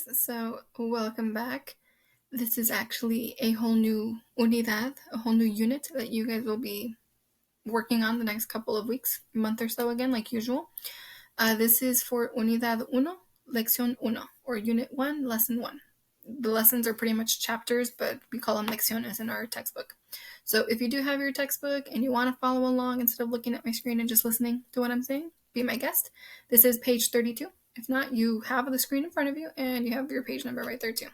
guys, so welcome back. This is actually a whole new unidad, a whole new unit that you guys will be working on the next couple of weeks, month or so again, like usual. This is for Unidad Uno, Lección Uno, or Unit 1, Lesson 1. The lessons are pretty much chapters, but we call them lecciones in our textbook. So if you do have your textbook and you want to follow along instead of looking at my screen and just listening to what I'm saying, be my guest. This is page 32. If not, you have the screen in front of you and you have your page number right there too.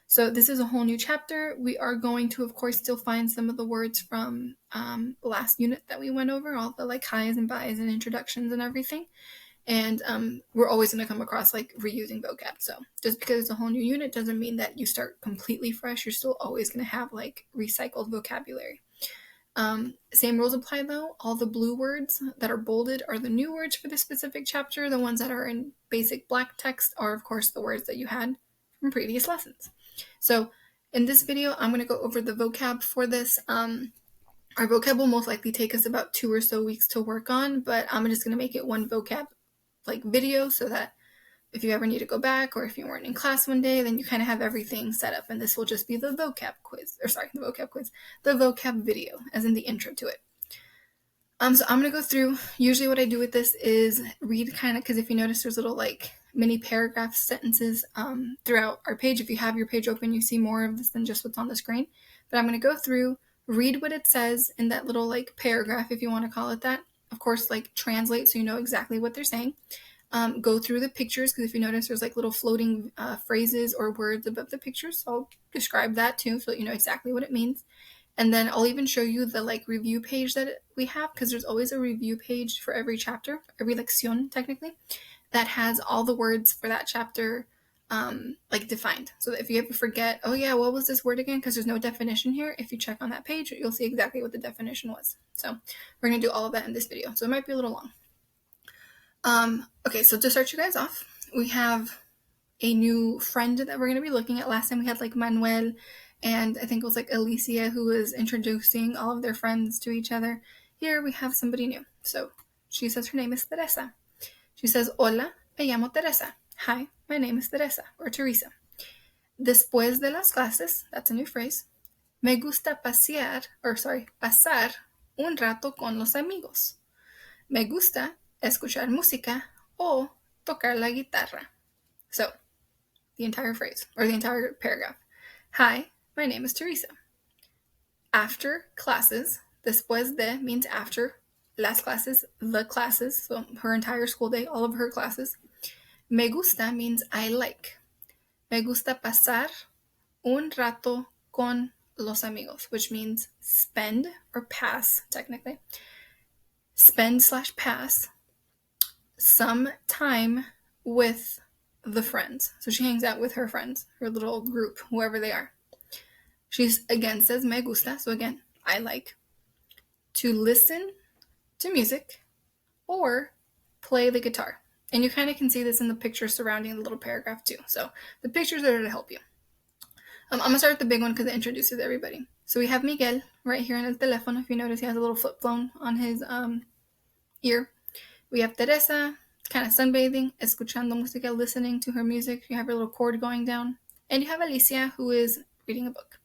So this is a whole new chapter. We are going to, of course, still find some of the words from last unit that we went over, all the like highs and buys and introductions and everything. And we're always going to come across like reusing vocab. So just because it's a whole new unit doesn't mean that you start completely fresh. You're still always going to have like recycled vocabulary. Same rules apply though. All the blue words that are bolded are the new words for this specific chapter. The ones that are in basic black text are, of course, the words that you had from previous lessons. So in this video, I'm going to go over the vocab for this. Our vocab will most likely take us about 2 or so weeks to work on, but I'm just going to make it one vocab like video so that if you ever need to go back or if you weren't in class one day, then you kind of have everything set up, and this will just be the vocab video, as in the intro to it. So I'm going to go through. Usually what I do with this is read kind of, because if you notice there's little like mini paragraph sentences throughout our page. If you have your page open, you see more of this than just what's on the screen. But I'm going to go through, read what it says in that little like paragraph, if you want to call it that. Of course, like translate so you know exactly what they're saying. Go through the pictures, because if you notice there's like little floating phrases or words above the pictures, so I'll describe that too so that you know exactly what it means. And then I'll even show you the like review page that we have, because there's always a review page for every chapter, every lección technically, that has all the words for that chapter like defined. So that if you ever forget, oh yeah, what was this word again? Because there's no definition here. If you check on that page, you'll see exactly what the definition was. So we're going to do all of that in this video. So it might be a little long. Okay, so to start you guys off, we have a new friend that we're going to be looking at. Last time we had like Manuel, and I think it was like Alicia who was introducing all of their friends to each other. Here we have somebody new. So she says her name is Teresa. She says, Hola, me llamo Teresa. Hi, my name is Teresa, or Teresa. Después de las clases, that's a new phrase, me gusta pasar un rato con los amigos. Me gusta escuchar música o tocar la guitarra. So, the entire phrase, or the entire paragraph. Hi, my name is Teresa. After classes, después de means after, las clases, the classes, so her entire school day, all of her classes. Me gusta means I like. Me gusta pasar un rato con los amigos, which means spend or pass, technically. Spend/pass some time with the friends. So she hangs out with her friends, her little group, whoever they are. She again says me gusta, so again, I like. To listen to music or play the guitar. And you kind of can see this in the pictures surrounding the little paragraph too. So the pictures are there to help you. I'm going to start with the big one because it introduces everybody. So we have Miguel right here in el teléfono. If you notice, he has a little flip phone on his ear. We have Teresa, kind of sunbathing, escuchando música, listening to her music. You have her little cord going down. And you have Alicia, who is reading a book.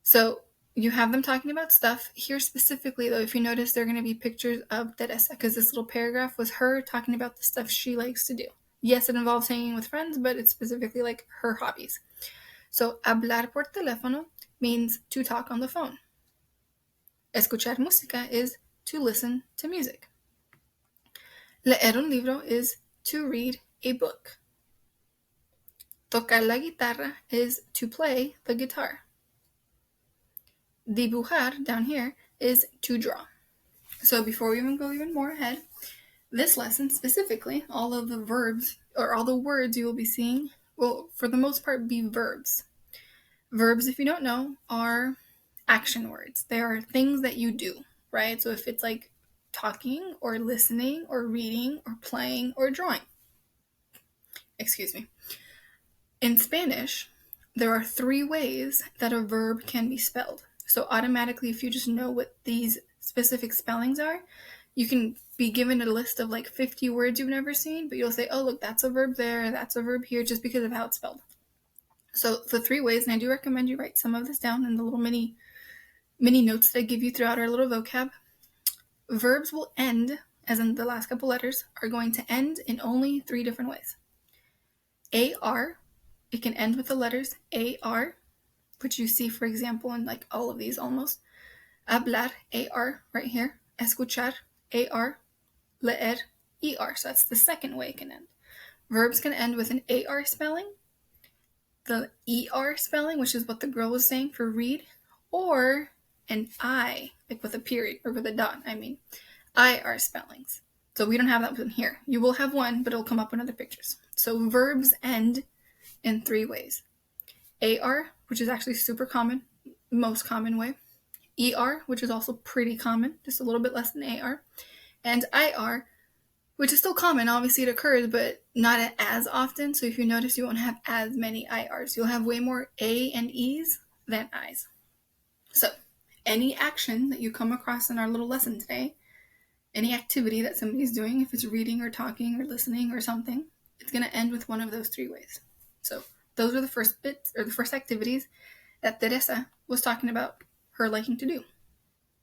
So you have them talking about stuff. Here specifically, though, if you notice, there are going to be pictures of Teresa, because this little paragraph was her talking about the stuff she likes to do. Yes, it involves hanging with friends, but it's specifically like her hobbies. So, hablar por teléfono means to talk on the phone. Escuchar música is to listen to music. Leer un libro is to read a book. Tocar la guitarra is to play the guitar. Dibujar, down here, is to draw. So before we even go more ahead, this lesson specifically, all of the verbs, or all the words you will be seeing, will for the most part be verbs. Verbs, if you don't know, are action words. They are things that you do, right? So if it's like talking or listening or reading or playing or drawing. Excuse me. In Spanish, there are 3 ways that a verb can be spelled. So automatically, if you just know what these specific spellings are, you can be given a list of like 50 words you've never seen, but you'll say, oh, look, that's a verb there, that's a verb here, just because of how it's spelled. So the 3 ways, and I do recommend you write some of this down in the little mini notes that I give you throughout our little vocab. Verbs will end, as in the last couple letters, are going to end in only 3 different ways. AR, it can end with the letters AR, which you see, for example, in like all of these almost. Hablar, AR, right here. Escuchar, AR. Leer, ER. So that's the second way it can end. Verbs can end with an AR spelling, the ER spelling, which is what the girl was saying for read, or an I, like with a period, or with a dot, IR spellings. So we don't have that one here. You will have one, but it'll come up in other pictures. So verbs end in 3 ways. AR, which is actually super common, most common way. ER, which is also pretty common, just a little bit less than AR. And IR, which is still common. Obviously it occurs, but not as often. So if you notice, you won't have as many IRs. You'll have way more A and E's than I's. So any action that you come across in our little lesson today, any activity that somebody's doing, if it's reading or talking or listening or something, it's going to end with one of those 3 ways. So those are the first bits, or the first activities that Teresa was talking about her liking to do.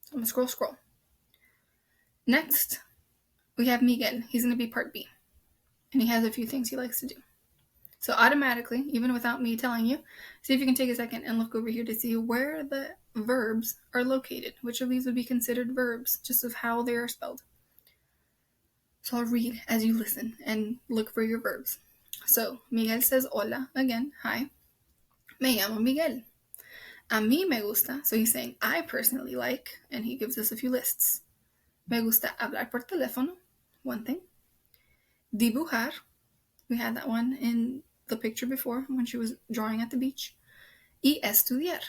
So I'm going to scroll. Next, we have Miguel. He's going to be part B. And he has a few things he likes to do. So automatically, even without me telling you, see if you can take a second and look over here to see where the verbs are located. Which of these would be considered verbs, just of how they are spelled. So I'll read as you listen and look for your verbs. So Miguel says hola, again, hi. Me llamo Miguel. A mí me gusta, so he's saying I personally like, and he gives us a few lists. Me gusta hablar por teléfono, one thing. Dibujar, we had that one in the picture before when she was drawing at the beach. Y estudiar.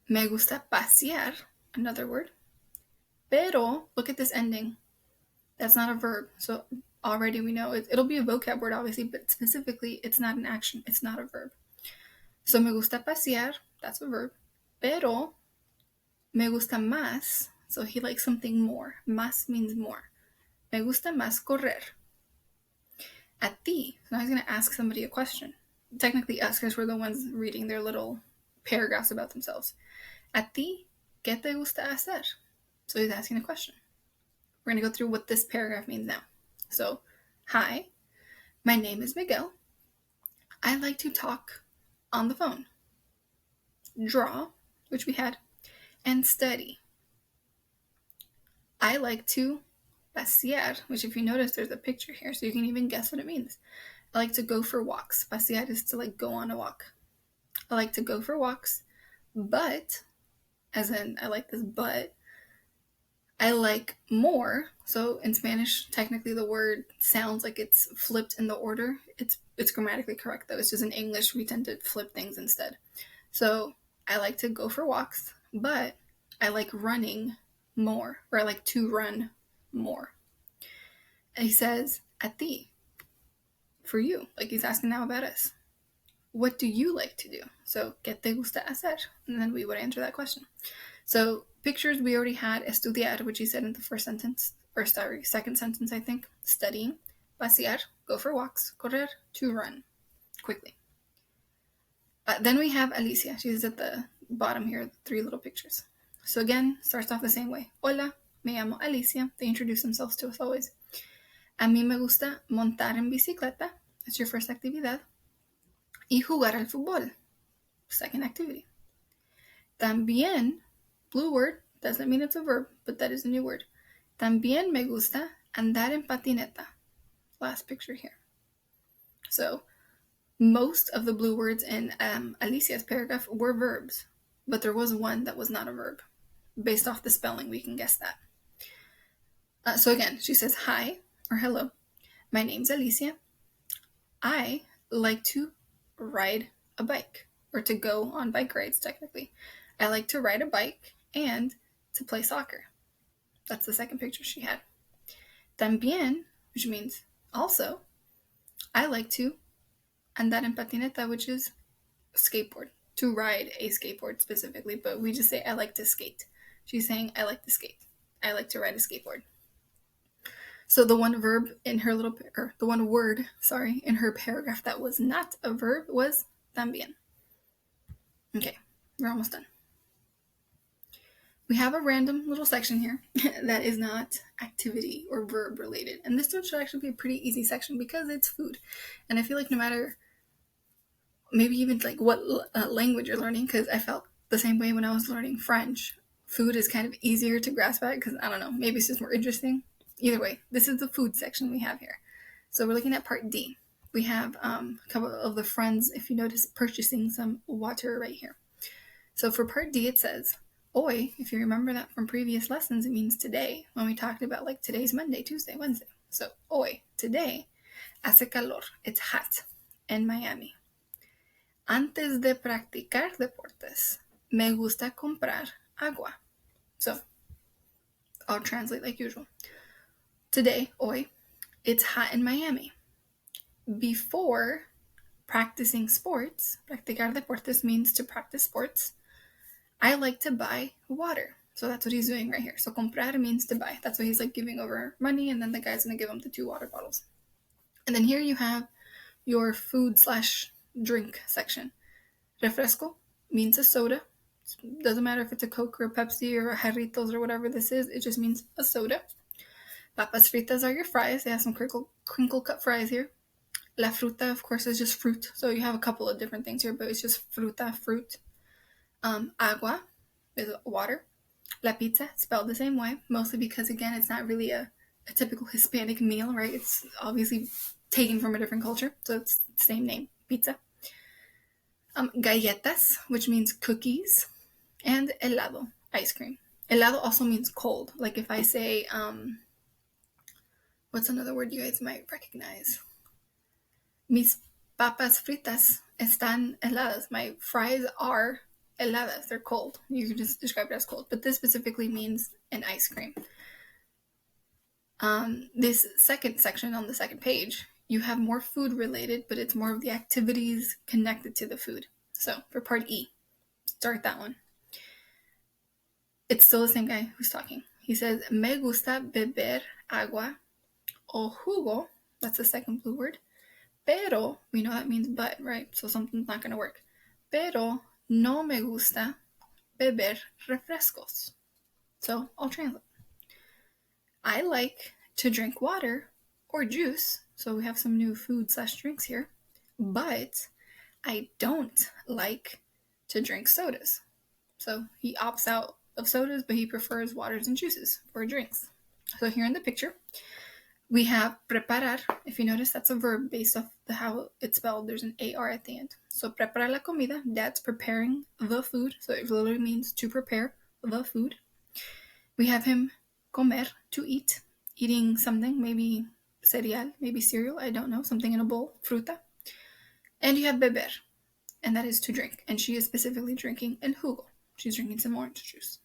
Me gusta pasear, another word. Pero, look at this ending. That's not a verb, so already we know it'll be a vocab word, obviously, but specifically, it's not an action. It's not a verb. So me gusta pasear, that's a verb. Pero, me gusta más, so he likes something more. Más means more. Me gusta más correr. A ti, so now he's going to ask somebody a question. Technically us, because we're the ones reading their little paragraphs about themselves. A ti, ¿qué te gusta hacer? So he's asking a question. We're going to go through what this paragraph means now. So, hi, my name is Miguel. I like to talk on the phone, draw, which we had, and study. I like to pasear, which if you notice, there's a picture here, so you can even guess what it means. I like to go for walks. Pasear is to like go on a walk. I like to go for walks, but, as in I like this but, I like more. So in Spanish, technically the word sounds like it's flipped in the order. It's grammatically correct though. It's just in English we tend to flip things instead. So I like to go for walks, but I like running more, or I like to run more. And he says, a ti, for you, like he's asking now about us. What do you like to do? So, ¿qué te gusta hacer? And then we would answer that question. So, pictures, we already had estudiar, which he said in the first sentence, or sorry, second sentence, I think. Studying. Pasear, go for walks. Correr, to run quickly. Then we have Alicia. She's at the bottom here, 3 little pictures. So again, starts off the same way. Hola, me llamo Alicia. They introduce themselves to us always. A mí me gusta montar en bicicleta. That's your first actividad. Y jugar al fútbol. Second activity. También, blue word, doesn't mean it's a verb, but that is a new word. También me gusta andar en patineta. Last picture here. So, most of the blue words in Alicia's paragraph were verbs, but there was one that was not a verb. Based off the spelling, we can guess that. So again, she says, hi, or hello, my name's Alicia. I like to ride a bike, or to go on bike rides, technically. I like to ride a bike and to play soccer. That's the second picture she had. También, which means also, I like to andar en patineta, which is skateboard, to ride a skateboard specifically, but we just say I like to skate. She's saying I like to skate. I like to ride a skateboard. So the one verb in her the one word, in her paragraph that was not a verb was también. Okay, we're almost done. We have a random little section here that is not activity or verb related. And this one should actually be a pretty easy section because it's food. And I feel like no matter, maybe even like what language you're learning, because I felt the same way when I was learning French. Food is kind of easier to grasp at because, I don't know, maybe it's just more interesting. Either way, this is the food section we have here. So we're looking at part D. We have a couple of the friends, if you notice, purchasing some water right here. So for part D, it says, hoy, if you remember that from previous lessons, it means today, when we talked about like today's Monday, Tuesday, Wednesday. So hoy, today, hace calor, it's hot in Miami. Antes de practicar deportes, me gusta comprar agua. So I'll translate like usual. Today, hoy, it's hot in Miami. Before practicing sports, practicar deportes means to practice sports, I like to buy water. So that's what he's doing right here. So comprar means to buy. That's why he's like giving over money, and then the guy's going to give him the 2 water bottles. And then here you have your food/drink section. Refresco means a soda. Doesn't matter if it's a Coke or a Pepsi or a Jarritos or whatever this is. It just means a soda. Papas fritas are your fries. They have some crinkle cut fries here. La fruta, of course, is just fruit. So you have a couple of different things here, but it's just fruta, fruit. Agua is water. La pizza, spelled the same way, mostly because, again, it's not really a typical Hispanic meal, right? It's obviously taken from a different culture, so it's the same name, pizza. Galletas, which means cookies, and helado, ice cream. Helado also means cold. Like if I say, what's another word you guys might recognize? Mis papas fritas están heladas. My fries are heladas. They're cold. You can just describe it as cold. But this specifically means an ice cream. This second section on the second page, you have more food related, but it's more of the activities connected to the food. So for part E, start that one. It's still the same guy who's talking. He says, me gusta beber agua o jugo. That's the second blue word. Pero, we know that means but, right? So something's not going to work. Pero no me gusta beber refrescos. So I'll translate. I like to drink water or juice. So we have some new food/drinks here. But I don't like to drink sodas. So he opts out of sodas, but he prefers waters and juices for drinks. So here in the picture, we have preparar. If you notice, that's a verb based off how it's spelled. There's an AR at the end. So preparar la comida, that's preparing the food. So it literally means to prepare the food. We have him comer, to eat, eating something, maybe cereal, maybe cereal, I don't know, something in a bowl, fruta. And you have beber, and that is to drink. And she is specifically drinking el jugo. She's drinking some orange juice.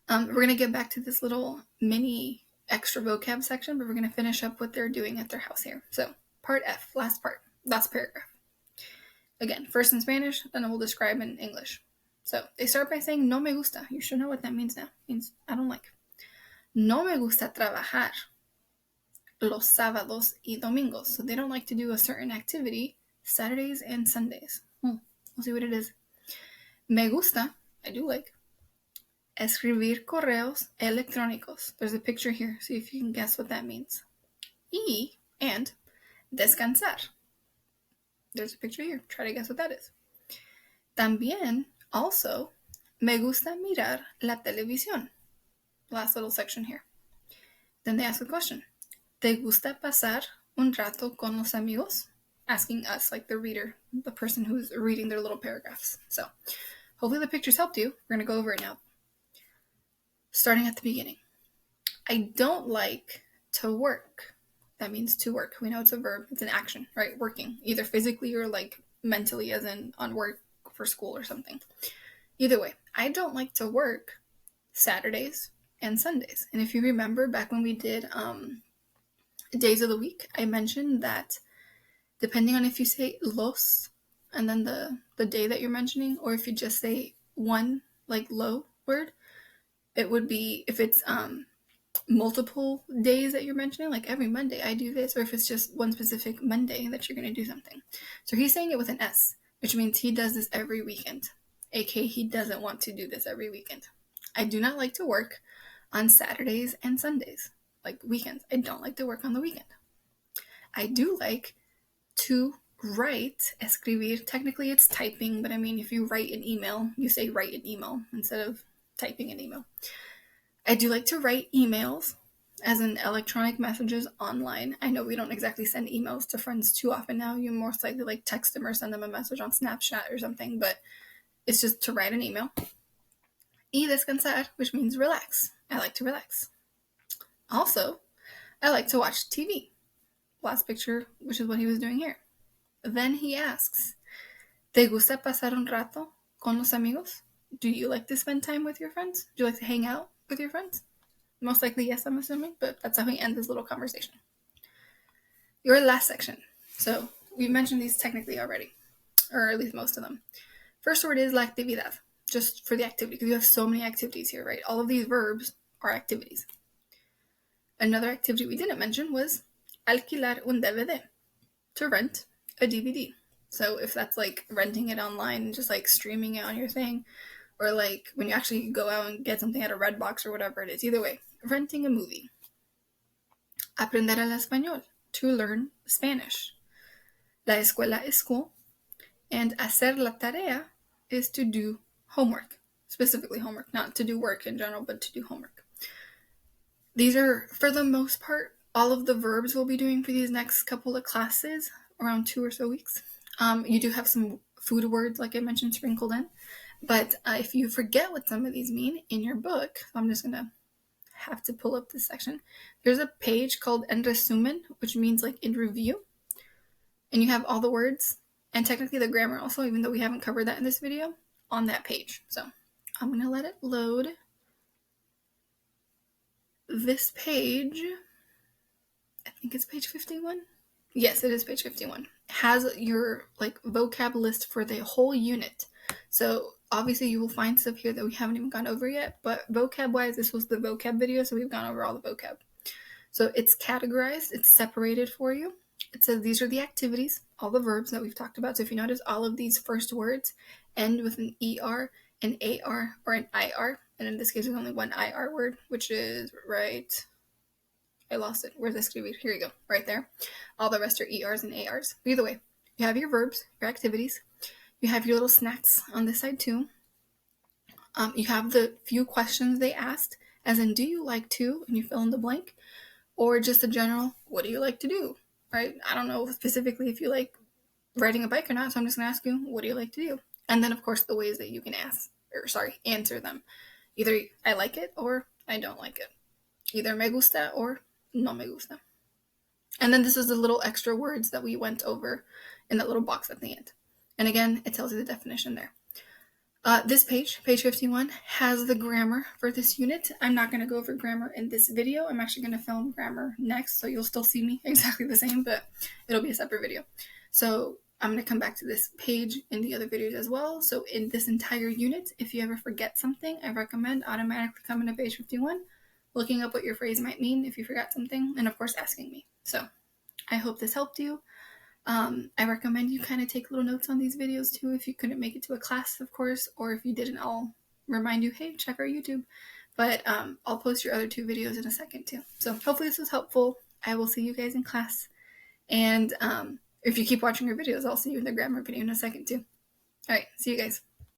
We're going to get back to this little mini extra vocab section, but we're going to finish up what they're doing at their house here. So part F, last paragraph. Again, first in Spanish, then we'll describe in English. So they start by saying no me gusta. You should know what that means now. It means I don't like. No me gusta trabajar los sábados y domingos. So they don't like to do a certain activity Saturdays and Sundays. We'll see what it is. Me gusta, I do like, escribir correos electrónicos. There's a picture here. See if you can guess what that means. And descansar. There's a picture here. Try to guess what that is. También, also, me gusta mirar la televisión. Last little section here. Then they ask a question. ¿Te gusta pasar un rato con los amigos? Asking us, like the reader, the person who's reading their little paragraphs. So, hopefully the pictures helped you. We're going to go over it now. Starting at the beginning. I don't like to work. That means to work. We know it's a verb. It's an action, right? Working. Either physically or like mentally, as in on work for school or something. Either way, I don't like to work Saturdays and Sundays. And if you remember back when we did days of the week, I mentioned that depending on if you say los and then the day that you're mentioning, or if you just say one like low word, it would be if it's multiple days that you're mentioning, like every Monday I do this, or if it's just one specific Monday that you're going to do something. So he's saying it with an S, which means he does this every weekend, aka he doesn't want to do this every weekend. I do not like to work on Saturdays and Sundays, like weekends. I don't like to work on the weekend. I do like to write, escribir. Technically it's typing, but I mean, if you write an email, you say write an email instead of typing an email. I do like to write emails, as in electronic messages online. I know we don't exactly send emails to friends too often now. You most likely like text them or send them a message on Snapchat or something, but it's just to write an email. Y descansar, which means relax. I like to relax. Also, I like to watch TV. Last picture, which is what he was doing here. Then he asks, ¿Te gusta pasar un rato con los amigos? Do you like to spend time with your friends? Do you like to hang out with your friends? Most likely yes, I'm assuming, but that's how we end this little conversation. Your last section. So we mentioned these technically already, or at least most of them. First word is la actividad, just for the activity, because you have so many activities here, right? All of these verbs are activities. Another activity we didn't mention was alquilar un DVD, to rent a DVD. So if that's like renting it online and just like streaming it on your thing, or like when you actually go out and get something at a Redbox or whatever it is, either way, renting a movie. Aprender el español, to learn Spanish. La escuela is school, and hacer la tarea is to do homework, specifically homework, not to do work in general, but to do homework. These are, for the most part, all of the verbs we'll be doing for these next couple of classes, around 2 or so weeks. You do have some food words, like I mentioned, sprinkled in. But if you forget what some of these mean in your book, I'm just going to have to pull up this section. There's a page called En Resumen, which means like in review. And you have all the words and technically the grammar also, even though we haven't covered that in this video, on that page. So I'm going to let it load. This page, I think it's page 51. Yes, it is page 51. Has your like vocab list for the whole unit. So obviously you will find stuff here that we haven't even gone over yet, but vocab wise, this was the vocab video, so we've gone over all the vocab. So it's categorized, it's separated for you. It says these are the activities, all the verbs that we've talked about. So if you notice, all of these first words end with an ER, an AR, or an IR. And in this case, there's only one IR word, which is right. I lost it. Where's this? Here you go. Right there. All the rest are ERs and ARs. But either way, you have your verbs, your activities. You have your little snacks on this side too. You have the few questions they asked, as in, do you like to, and you fill in the blank, or just a general, what do you like to do, right? I don't know specifically if you like riding a bike or not, so I'm just going to ask you, what do you like to do? And then, of course, the ways that you can answer them. Either I like it or I don't like it. Either me gusta or no me gusta. And then this is the little extra words that we went over in that little box at the end. And again, it tells you the definition there. This page 51, has the grammar for this unit. I'm not going to go over grammar in this video. I'm actually going to film grammar next, so you'll still see me exactly the same, but it'll be a separate video. So I'm going to come back to this page in the other videos as well. So in this entire unit, if you ever forget something, I recommend automatically coming to page 51, looking up what your phrase might mean if you forgot something, and of course asking me. So I hope this helped you. I recommend you kind of take little notes on these videos too if you couldn't make it to a class, of course, or if you didn't, I'll remind you, hey, check our YouTube. But I'll post your other 2 videos in a second too. So hopefully this was helpful. I will see you guys in class. And if you keep watching your videos, I'll see you in the grammar video in a second too. All right, see you guys.